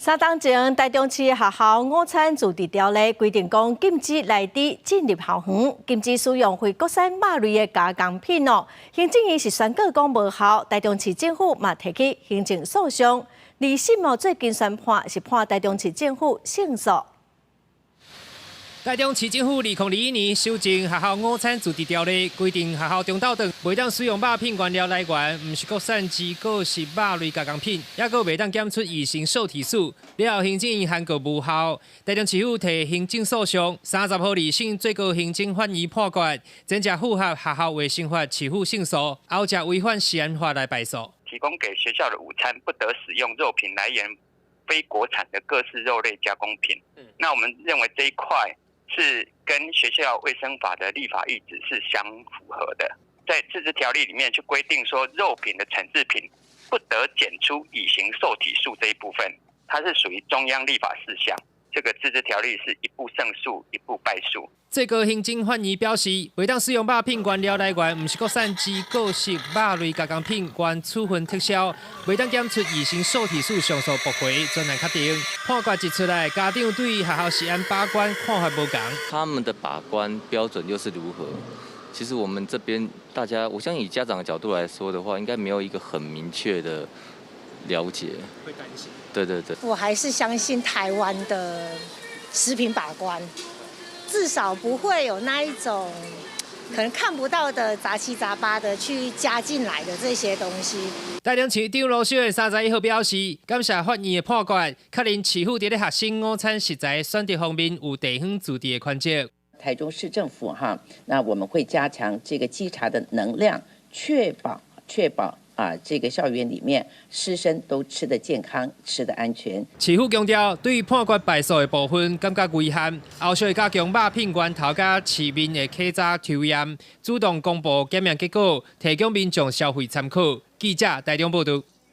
3天前，台中市学校午餐自治条例规定讲，禁止内底进入校园，禁止使用非国产肉类的加工品哦。行政院是宣告讲无效，台中市政府嘛提起行政诉讼。二审最近宣判是判台中市政府胜诉。 台中市政府2021年修正学校午餐自治条例，规定学校中昼顿袂当使用肉品原料来源，毋是国产之果是肉类加工品，也阁袂当检出异形受体素。了后行政院函告无效，台中市府提行政诉讼，30号2审最高行政法院判决，前者符合学校卫生法市府胜诉，后者违反食安法来败诉。提供给学校的午餐不得使用肉品来源非国产的各式肉类加工品。那我们认为这一块 是跟学校卫生法的立法意旨是相符合的，在自治条例里面就规定说，肉品的产制品不得检出乙型受体素这一部分，它是属于中央立法事项。这个自治条例是一部胜诉，一部败诉。最高行政法院表示，袂当使用肉品原料来源毋是国产之果实肉类加工品，原处分特销，袂当检出乙型受体素上诉驳回，专案确定。判决一出来，家长对学校食安把关看法无同。他们的把关标准又是如何？其实我们这边大家，我相信以家长的角度来说的话，应该没有一个很明确的了解。会担心。对对对。我还是相信台湾的食品把关。 至少不会有那一种可能看不到的杂七杂八的去加进来的这些东西。台中市长罗秀燕31号表示，感谢法院的判决，确认市府在学生午餐食材选择方面有地方自治的权责。台中市政府那我们会加强这个稽查的能量，确保这个校园里面师生都吃得健康、吃得安全。市府强调，对于判决败诉的部分感觉遗憾，后续会加强肉品源头甲市面的考查抽验，主动公布检验结果，提供民众消费参考。记者台中报道。